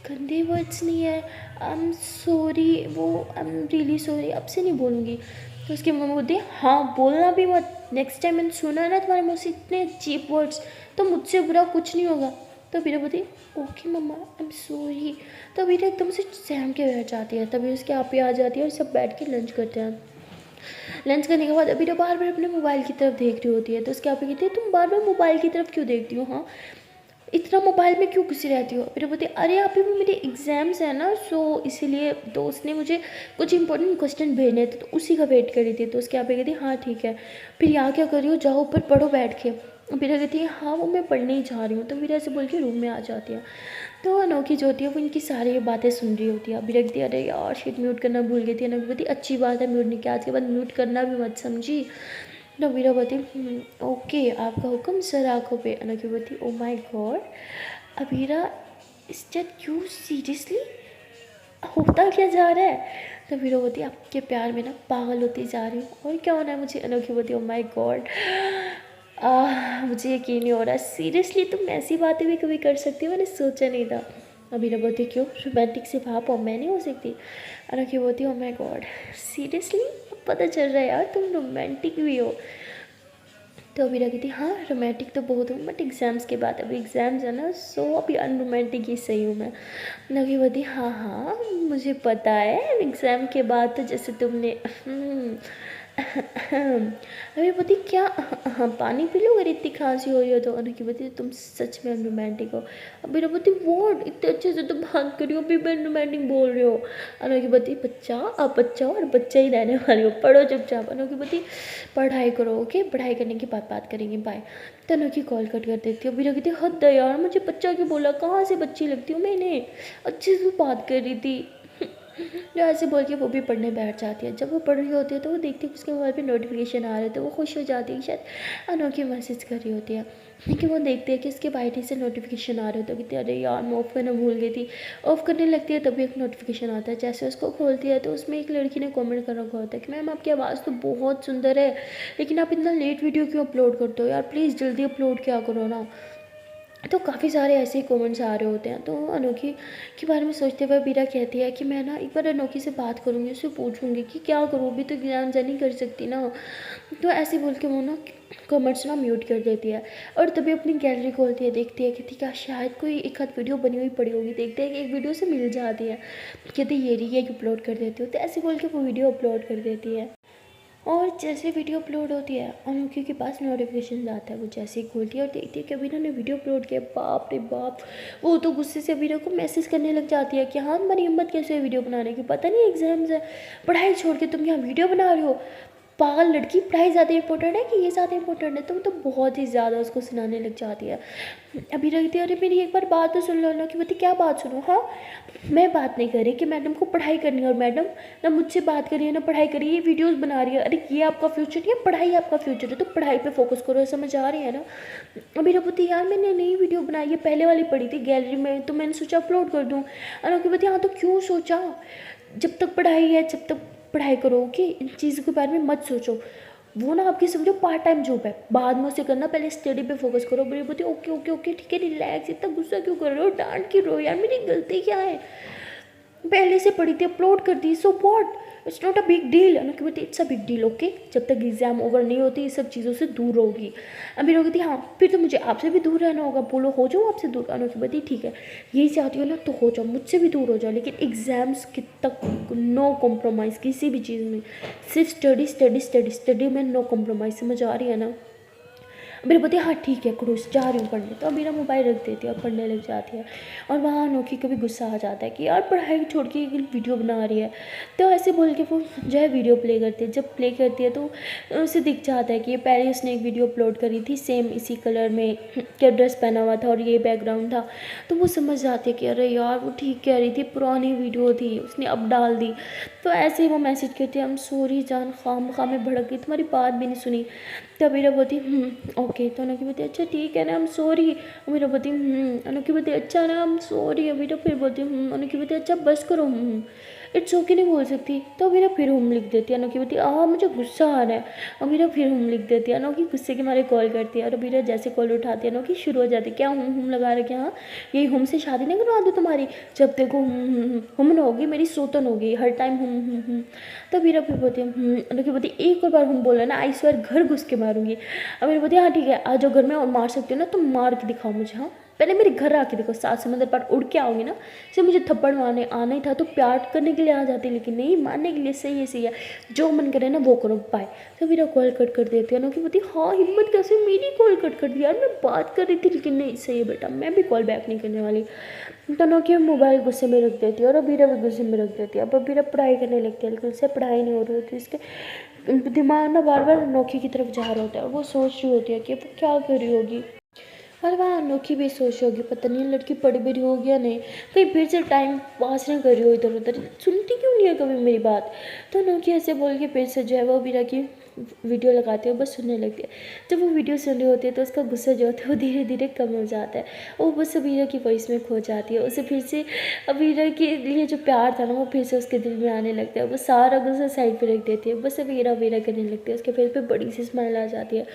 गंदे वर्ड्स नहीं है, आई एम सॉरी, वो आई एम रियली सॉरी, अब से नहीं बोलूँगी। तो उसकी मम्मा बोलती है हाँ बोलना भी मत, नेक्स्ट टाइम मैंने सुना है ना तुम्हारे मुँह से इतने चीप वर्ड्स, तो मुझसे बुरा कुछ नहीं होगा। तो बीरा बोलती okay mamma I am sorry. तो बीरा एकदम से सहम के बैठ जाती है। तभी उसके आप ही आ जाती है और सब बैठ के लंच करते हैं। लंच करने के बाद अबीरा बार बार अपने मोबाइल की तरफ देख रही होती है। तो उसके आप ही कहती है तुम बार बार मोबाइल की तरफ क्यों देखती हो, हाँ इतना मोबाइल में क्यों घुसी रहती हो। फिर बोलती अरे आप ही मेरे एग्ज़ाम्स हैं ना, सो इसीलिए दोस्त ने मुझे कुछ इंपॉर्टेंट क्वेश्चन भेजने थे तो उसी का वेट कर रही थी। तो उसके आप ही कहती हाँ ठीक है, फिर यहाँ क्या कर रही हो, जाओ ऊपर पढ़ो बैठ के। फिर कहती है हाँ वो मैं पढ़ने ही जा रही हूँ। तो फिर ऐसे बोल के रूम में आ जाती है। तो अनोखी जो होती है वो इनकी सारी बातें सुन रही होती है। अभी रख दिया अरे यार शिट म्यूट करना भूल गई थी। अनोखी बोलती अच्छी बात है म्यूट नहीं किया, आज के बाद म्यूट करना भी मत समझी। नवीरा बोलती ओके आपका हुक्म सर आँखों पे। अनोखी बोलती oh my God Abira is that you seriously, होता क्या जा रहा है। तो वीरा बोलती आपके प्यार में ना पागल होती जा रही हूँ, और क्या होना है मुझे। अनोखी बोलती ओ माय गॉड मुझे यकीन नहीं हो रहा, सीरियसली तुम ऐसी बातें भी कभी कर सकती हो, मैंने सोचा नहीं था। अबीरा बोलती क्यों, रोमांटिक सिर्फ आप हो, मैं नहीं हो सकती। अनोखी बोलती ओ माय गॉड सीरियसली, पता चल रहा है यार तुम रोमांटिक भी हो। तो अबीरा कहती हाँ रोमांटिक तो बहुत हूँ, बट एग्ज़ाम्स के बाद, अभी एग्ज़ाम्स है ना, सो अभी अनरोमांटिक ही सही हूँ मैं। नवी बोलती हाँ मुझे पता है, एग्ज़ाम के बाद तो जैसे तुमने अभी बोलती क्या, हाँ पानी पी लो अगर इतनी खांसी हो रही हो तो। अनोखी बोलती तुम सच में अनरोमांटिक हो। अभी बोलती वॉट इतने अच्छे से तो बात करी हो, अभी भी अनरोमांटिक बोल रहे हो। अनोखी बोलती बच्चा आप बच्चा हो और बच्चा ही रहने वाली हो, पढ़ो चुपचाप। अनोखी बोलती पढ़ाई करो ओके, पढ़ाई करने की बात करेंगे बाय। तो अनोखी कॉल कट कर देती है। अभी कहती हद है यार, मुझे बच्चा क्यों बोला, कहाँ से बच्ची लगती हूँ मैंने, अच्छे से बात कर रही थी। जो ऐसे बोल के वो भी पढ़ने बैठ जाती है। जब वो पढ़ रही होती है तो वो देखती है कि उसके मोबाइल पे नोटिफिकेशन आ रहे हैं, तो वो खुश हो जाती है, शायद अनोखी मैसेज कर रही होती है। लेकिन वो देखते हैं कि उसके वाईटी से नोटिफिकेशन आ रहे हो, तो कहती है अरे यार मैं ऑफ़ करना भूल गई थी। ऑफ़ करने लगती है तभी एक नोटिफिकेशन आता है। जैसे उसको खोलती है तो उसमें एक लड़की ने कमेंट कर रखा होता है कि मैम आपकी आवाज़ तो बहुत सुंदर है, लेकिन आप इतना लेट वीडियो क्यों अपलोड करते हो यार, प्लीज़ जल्दी अपलोड किया करो ना। तो काफ़ी सारे ऐसे ही कमेंट्स आ रहे होते हैं। तो अनोखी के बारे में सोचते हुए बीरा कहती है कि मैं ना एक बार अनोखी से बात करूँगी, उससे पूछूंगी कि क्या करूँ, अभी तो एग्जाम नहीं कर सकती ना। तो ऐसे बोल के वो ना कमेंट्स ना म्यूट कर देती है और तभी अपनी गैलरी खोलती है, देखती है कि ठीक है शायद कोई एक आध वीडियो बनी हुई पड़ी होगी, देखते हैं कि एक वीडियो से मिल जाती है, कहती ये रही है अपलोड कर देती हो। तो ऐसे बोल के वो वीडियो अपलोड कर देती है। और जैसे वीडियो अपलोड होती है अनोखी के पास नोटिफिकेशन आता है, वो जैसे ही खोलती है और देखती है कि अभी ने वीडियो अपलोड किया, बाप रे बाप, वो तो गुस्से से अभी को मैसेज करने लग जाती है कि हाँ तुम्हारी हिम्मत कैसे है वीडियो बनाने की, पता नहीं एग्जाम्स है, पढ़ाई छोड़ के तुम यहाँ वीडियो बना रहे हो, पागल लड़की, पढ़ाई ज़्यादा इंपॉर्टेंट है कि ये ज़्यादा इंपॉर्टेंट है, तुम तो बहुत ही ज़्यादा उसको सुनाने लग जाती है। अभी रखती है, अरे मेरी एक बार बात तो सुन लो ना, कि बता क्या बात सुनो, हाँ मैं बात नहीं कर रही कि मैडम को पढ़ाई करनी है, और मैडम ना मुझसे बात करिए ना पढ़ाई करिए, ये वीडियोस बना रही है, अरे ये आपका फ्यूचर या पढ़ाई आपका फ्यूचर है, तो पढ़ाई पे फोकस करो, समझ आ रही है ना। अभी रघुपति यार मैंने नई वीडियो बनाई है, पहले वाली पड़ी थी गैलरी में, तो मैंने सोचा अपलोड कर दूँ। अनोखी हाँ तो क्यों सोचा, जब तक पढ़ाई है जब तक पढ़ाई करो, कि इन चीज़ों के बारे में मत सोचो, वो ना आपकी समझो पार्ट टाइम जॉब है, बाद में उसे करना, पहले स्टडी पे फोकस करो। बड़ी बोलती ओके ओके ओके ठीक है, रिलैक्स, इतना गुस्सा क्यों कर रहे हो, डांट क्यों रहे हो यार, मेरी गलती क्या है, पहले से पढ़ी थी अपलोड कर दी, so what, it's not a big deal. Anokhi बोलती it's a big deal, okay, जब तक एग्जाम ओवर नहीं होती इस सब चीज़ों से दूर होगी। अभी रोगी थी हाँ फिर तो मुझे आपसे भी दूर रहना होगा, बोलो हो जाओ आपसे दूर। अनोखी बोलती ठीक है यही चाहती हो ना तो हो जाओ, मुझसे भी दूर हो जाओ, लेकिन एग्जाम्स के तक नो कॉम्प्रोमाइज़ किसी भी चीज़ में, सिर्फ स्टडी स्टडी स्टडी स्टडी में नो कॉम्प्रोमाइज़, समझ आ रही है ना। मेरे बोलती हाँ ठीक है क्रूस जा रही हूँ पढ़ने, तो मेरा मोबाइल रख देती है और पढ़ने लग जाती है। और वहाँ अनोखी को भी गुस्सा आ जाता है कि यार पढ़ाई छोड़ के वीडियो बना रही है, तो ऐसे बोल के वो जो है वीडियो प्ले करती है। जब प्ले करती है तो उसे दिख जाता है कि ये पहले उसने एक वीडियो अपलोड करी थी सेम इसी कलर में, क्या ड्रेस पहना हुआ था और ये बैकग्राउंड था, तो वो समझ जाती है कि अरे यार वो ठीक कह रही थी, पुरानी वीडियो थी उसने अब डाल दी। तो ऐसे ही वो मैसेज करती है, हम सॉरी जान, खाम खा में भड़क गई, तुम्हारी बात भी नहीं सुनी। तो अभी बोलती ओके, तो अनोखी बोलती अच्छा ठीक है ना, हम सॉरी। अमीरा बोलती अनोखी बोलती अच्छा ना, हम सॉरी। अमीरा फिर बोलती अनोखी बोलती अच्छा बस करो, इट्स ओके नहीं बोल सकती। तो अमीरा फिर लिख देती है। अनोखी बोलती मुझे गुस्सा आ रहा है। अमीरा फिर लिख देती है। अनोखी गुस्से के मारे कॉल करती है और अमीरा जैसे कॉल उठाती है अनोखी शुरू हो जाती है, क्या लगा रखे, हाँ यही से शादी नहीं करवा दूँ तुम्हारी, जब देखो ना होगी मेरी सोतन होगी हर टाइम तो अमीरा फिर बोलती है अनोखी बोलती एक और बार बोला ना आई स्वेयर घर घुस के मारूंगी। अमीरा बोलती हाँ ठीक है आ जाओ घर में और मार सकती हो ना, तुम मार के दिखाओ मुझे, हाँ पहले मेरे घर आके देखो, 7 समंदर पार उड़ के आओगे ना, से मुझे थप्पड़ मारने आना ही था तो प्यार करने के लिए आ जाती, लेकिन नहीं मारने के लिए। सही है जो मन करे ना वो करो, बाय। तो मेरा कॉल कट कर देती है ना कि बोलती हाँ हिम्मत कैसे मेरी कॉल कट कर दी यार, मैं बात कर रही थी, लेकिन नहीं सही है बेटा मैं भी कॉल बैक नहीं करने वाली। तो नोकी मोबाइल गुस्से में रख देती है और अबीरा भी गुस्से में रख देती है। अब अबीरा पढ़ाई करने लगती है, लेकिन उससे पढ़ाई नहीं हो रही होती, इसके दिमाग ना बार बार नोकी की तरफ जा रहा होता है और वो सोच रही होती है कि वो क्या कर रही होगी। और वहाँ अनोखी भी सोच रही होगी पता नहीं लड़की पढ़ भी रही होगी या नहीं, कहीं फिर से टाइम पास नहीं कर रही हो इधर उधर, सुनती क्यों नहीं है कभी मेरी बात। तो अनोखी ऐसे बोल के फिर से जो है वो अबीरा की वीडियो लगाती है, बस सुनने लगती है। जब वो वीडियो सुन रही होती है तो उसका गुस्सा जो होता है वो धीरे धीरे कम हो जाता है, वो बस अबीरा की वॉइस में खो जाती है। उसे फिर से अबीरा के लिए जो प्यार था ना वो फिर से उसके दिल में आने लगता है, वो सारा गुस्सा साइड पे रख देती है, बस अबीरा अबीरा करने लगती है। उसके फेस पे बड़ी सी स्माइल आ जाती है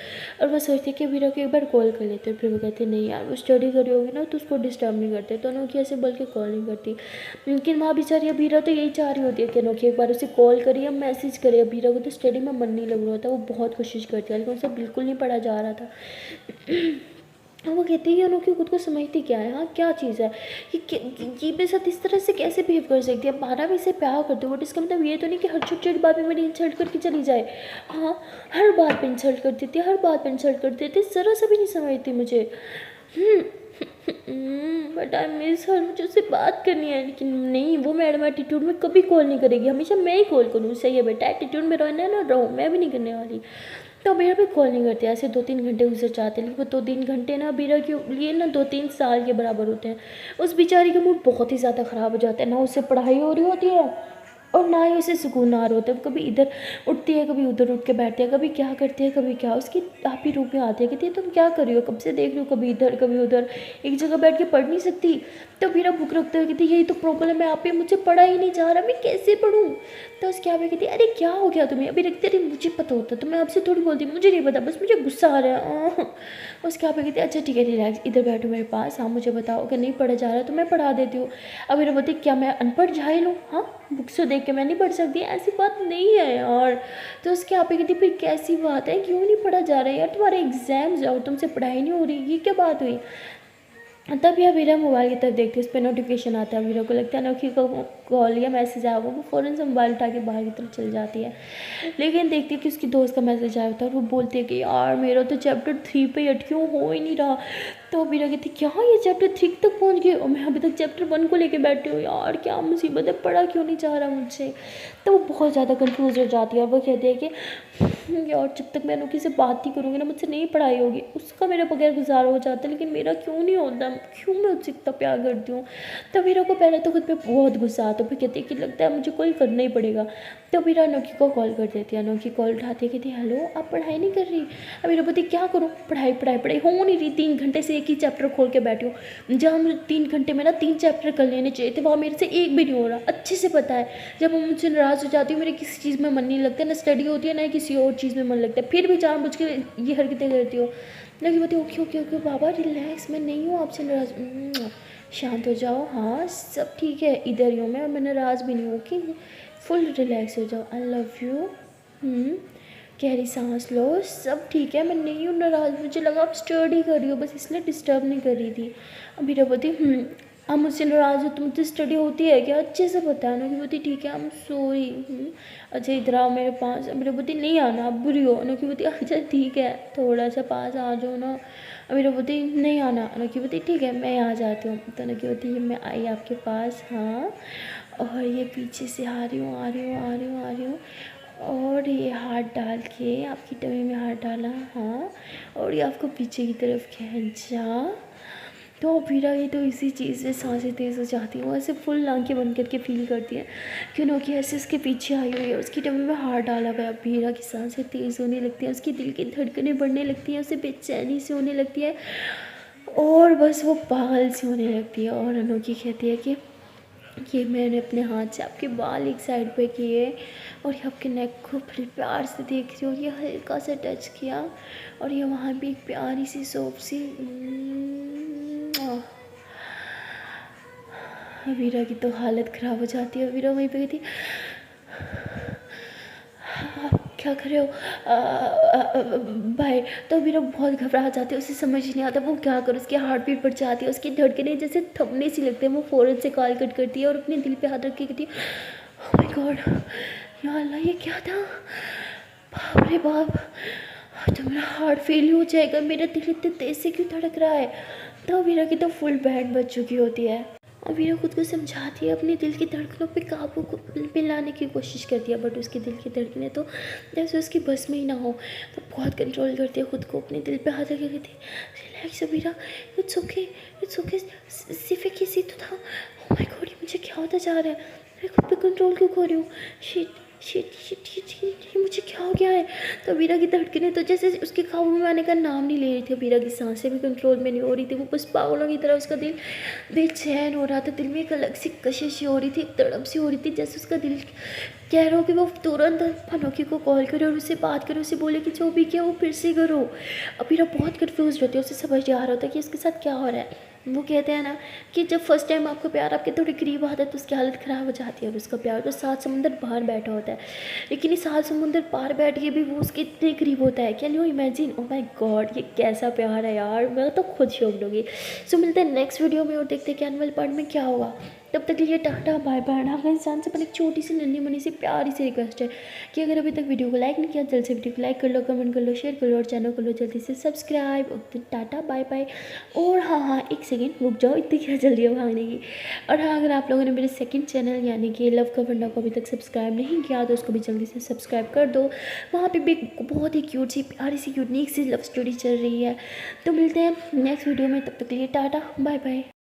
और वो सोचती है कि अबीरा को एक बार कॉल कर लेते हैं। फिर वो कहती है नहीं यार वो स्टडी कर रही होगी ना तो उसको डिस्टर्ब नहीं करते, तो अनोखी ऐसे बोल के कॉल नहीं करती। लेकिन वहाँ बेचारी अबीरा तो यही चाह रही होती है कि अनोखी एक बार उसे कॉल करे या मैसेज करे। अबीरा को तो स्टडी में मन नहीं लग रहा होता, वो बहुत कोशिश करती है लेकिन उसे बिल्कुल नहीं पढ़ा जा रहा था। वो कहती है अनोखी खुद को समझती क्या है, हाँ क्या चीज़ है कि मेरे साथ इस तरह से कैसे बिहेव कर सकती है। 12 से प्यार करते हो बट इसका मतलब ये तो नहीं कि हर छोटी छोटी बात में मेरी इंसल्ट करके चली जाए। हाँ हर बात पे इंसल्ट कर देती है, हर बात पे इंसल्ट कर देती है, ज़रा सा भी नहीं समझती मुझे। बट आई मिस हर, मुझे उससे बात करनी है, लेकिन नहीं वो मैडम एटीट्यूड में कभी कॉल नहीं करेगी, हमेशा मैं ही कॉल करूँ। सही है बेटा एटीट्यूड में रहना है ना रहो, मैं भी नहीं करने वाली। तो अबीरा भी कॉल नहीं करते, ऐसे 2-3 घंटे गुजर जाते हैं, लेकिन वो 2-3 घंटे ना अबीरा के लिए ना 2-3 साल के बराबर होते हैं। उस बेचारी का मूड बहुत ही ज़्यादा ख़राब हो जाता है, ना उससे पढ़ाई हो रही होती है और ना ही उसे सुकून आ रहा होता है। कभी इधर उठती है कभी उधर उठ के बैठती है, कभी क्या करती है कभी क्या। उसकी आप ही रूप में आती है, कहती है तुम क्या कर रही हो, कब से देख रही हो, कभी इधर कभी उधर, एक जगह बैठ के पढ़ नहीं सकती। तो मेरा बुक रखते हुए कहती यही तो प्रॉब्लम है आप ही, मुझे पढ़ा ही नहीं जा रहा, मैं कैसे पढ़ूँ। तो उसके आप कहती अरे क्या हो गया तुम्हें, अभी रखते अरे मुझे पता होता तो मैं आपसे थोड़ी बोलती, मुझे नहीं पता बस मुझे गुस्सा आ रहा है। उसके आप कहती अच्छा ठीक है रिलैक्स इधर बैठो मेरे पास, हाँ मुझे बताओ अगर नहीं पढ़ा जा रहा तो मैं पढ़ा देती हूँ। अब मेरा बोलती क्या मैं अनपढ़ जाहिल हूँ, हाँ बुक से देख के मैं नहीं पढ़ सकती, ऐसी बात नहीं है यार। तो उसके आप कहती फिर कैसी बात है, क्यों नहीं पढ़ा जा रहा है यार, तुम्हारे एग्जाम्स और तुमसे पढ़ाई नहीं हो रही, ये क्या बात हुई। तभी अवीरा मोबाइल की तरफ देखती है, उस पर नोटिफिकेशन आता है। अवीरा को लगता है अनोखी को कॉल या मैसेज आया होगा, वो फ़ौरन से मोबाइल उठा के बाहर की तरफ चल जाती है। लेकिन देखती है कि उसकी दोस्त का मैसेज आया होता है और वो बोलती है कि यार मेरा तो चैप्टर 3 पे अटकी हूँ, हो ही नहीं रहा। तो अवीरा कहती क्या ये चैप्टर 3 तक पहुँच गई और मैं अभी तक चैप्टर 1 को लेके बैठी हूँ, यार क्या मुसीबत है, पढ़ा क्यों नहीं जा रहा मुझसे। तो वो बहुत ज़्यादा कन्फ्यूज़ हो जाती है और वो कहती है कि यार जब तक मैं अनोखी से बात नहीं करूँगी ना, मुझसे नहीं पढ़ाई होगी। उसका मेरे बगैर गुजारा हो जाता है, लेकिन मेरा क्यों नहीं होता, क्यों मैं उससे इतना प्यार करती हूँ। तो वीरा को पहले तो खुद पे बहुत गुस्सा आता है, फिर कहती है कि लगता है मुझे कॉल करना ही पड़ेगा। तो वीरा अनोखी को कॉल कर देती है। अनोखी कॉल उठाती है, कहती है हेलो आप पढ़ाई नहीं कर रही। अब वीरा बोलती क्या करूँ, पढ़ाई पढ़ाई पढ़ाई हो नहीं रही, 3 घंटे से एक ही चैप्टर खोल के बैठी हूँ। जहाँ मुझे 3 घंटे में ना 3 चैप्टर कर लेने चाहिए थे, वहाँ मेरे से एक भी नहीं हो रहा, अच्छे से पता है। जब मैं मुझसे नाराज़ हो जाती हूँ, मेरे किसी चीज़ में मन नहीं लगता, ना स्टडी होती है ना किसी और चीज़ में मन लगता है, फिर भी जानबूझ के ये हरकतें करती हो। लगी बताती ओके ओके ओके बाबा रिलैक्स, मैं नहीं हूँ आपसे नाराज़, शांत हो जाओ, हाँ सब ठीक है, इधर ही हूँ मैं नाराज़ भी नहीं हूँ, ओके फुल रिलैक्स हो जाओ, आई लव यू। गहरी सांस लो, सब ठीक है, मैं नहीं हूँ नाराज़, मुझे लगा आप स्टडी कर रही हो बस, इसलिए डिस्टर्ब नहीं कर रही थी। अभी रबती आप मुझसे नाराज़ हो तो मुझसे स्टडी होती है क्या, अच्छे से बताया ना कि बोती ठीक है, आई एम सॉरी। अच्छा इधर आओ मेरे पास। अभी बोती नहीं आना, आप बुरी हो ना कि बोती अच्छा ठीक है थोड़ा सा पास आ जाओ ना। अभी बोती नहीं आना ना कि बोती ठीक है मैं आ जाती हूँ। तो ना कि बोती मैं आई आपके पास, हाँ और ये पीछे से आ रही हूँ आ रही हूँ आ रही हूँ आ रही हूँ और ये हाथ डाल के आपकी टमी में हाथ डाला, हाँ और ये आपको पीछे की तरफ खींचा। तो अवीरा ये तो इसी चीज़ से सांसें तेज़ हो जाती हैं, वो ऐसे फुल आंखें बंद करके फील करती है कि अनोखी ऐसे उसके पीछे आई हुई है, उसकी टमी में हाथ डाला हुआ है। अवीरा की सांसें तेज़ होने लगती हैं, उसकी दिल की धड़कनें बढ़ने लगती हैं, उसे बेचैनी से होने लगती है और बस वो पागल सी होने लगती है। और अनोखी कहती है कि मैंने अपने हाथ से आपके बाल एक साइड पे किए और ये आपके नेक को बड़े प्यार से देख रही हूँ, ये हल्का सा टच किया और ये वहाँ भी एक प्यारी सी सॉफ्ट सी वीरा की तो हालत ख़राब हो जाती है। वीरा वहीं पे कहती आप क्या कर रहे हो भाई। तो वीरा बहुत घबरा जाती है, उसे समझ नहीं आता वो क्या करे, उसकी हार्ट बीट बढ़ जाती है, उसकी धड़कनें जैसे थमने सी लगते हैं। वो फ़ौरन से कॉल कट करती है और अपने दिल पे हाथ रख के कहती है ओह माय गॉड या अल्लाह ये क्या था, बाप रे बाप तो मेरा हार्ट फेल हो जाएगा, मेरा दिल इतने तेज़ से क्यों धड़क रहा है। तो वीरा की तो फुल बैंड बज चुकी होती है और वीरा खुद को समझाती है, अपने दिल की धड़कनों पे काबू को मिलाने की कोशिश करती है, बट उसकी दिल की धड़कनें तो जैसे उसकी बस में ही ना हो। वो बहुत कंट्रोल करती है खुद को, अपने दिल पे हाथ रखे कहती है रिलैक्स वीरा, इट्स ओके सिर्फ एक किसी तो था। ओह माय गॉड ये मुझे क्या होता जा रहा है, मैं खुद पे कंट्रोल क्यों खो रही हूँ, शिट ये मुझे क्या हो गया है। तो वीरा की धड़कनें तो जैसे उसके काबू में आने का नाम नहीं ले रही थी, वीरा की सांसें भी कंट्रोल में नहीं हो रही थी, वो बस पागलों की तरह उसका दिल बेचैन हो रहा था। दिल में एक अलग सी कशिश हो रही थी, एक तड़प सी हो रही थी, जैसे उसका दिल कह रहा हो कि वो तुरंत अनोखी को कॉल करे और उससे बात करे, उसे बोले कि जो भी किया वो फिर से करो। अब वीरा बहुत कन्फ्यूज रहती है, उसे समझ नहीं आ रहा होता कि उसके साथ क्या हो रहा है। वो कहते हैं ना कि जब फर्स्ट टाइम आपका प्यार आपके थोड़े करीब आता है तो उसकी हालत ख़राब हो जाती है और उसका प्यार तो 7 समुंदर पार बैठा होता है, लेकिन ये 7 समुंदर पार बैठ के भी वो उसके इतने करीब होता है। Can you imagine, oh my God ये कैसा प्यार है यार, मैं तो खुद शौक लूँगी। सो मिलते हैं नेक्स्ट वीडियो में और देखते हैं कि एनुअल पार्ट में क्या होगा। तब तक के लिए टाटा बाय बाय। हर इंसान से पर एक छोटी सी नन्ही मुन्नी सी प्यारी सी रिक्वेस्ट है कि अगर अभी तक वीडियो को लाइक नहीं किया जल्द से वीडियो को लाइक कर लो, कमेंट कर लो, शेयर कर लो और चैनल को लो जल्दी से सब्सक्राइब। Tata bye bye. और हाँ एक सेकेंड रुक जाओ, इतनी क्या जल्दी है भागने की। और हाँ अगर आप लोगों ने मेरे सेकंड चैनल यानी कि लव का फंडा को अभी तक सब्सक्राइब नहीं किया तो उसको भी जल्दी से सब्सक्राइब कर दो। वहाँ पे भी बहुत ही क्यूट सी प्यारी सी यूनिक सी लव स्टोरी चल रही है। तो मिलते हैं नेक्स्ट वीडियो में, तब तक के लिए टाटा बाय बाय।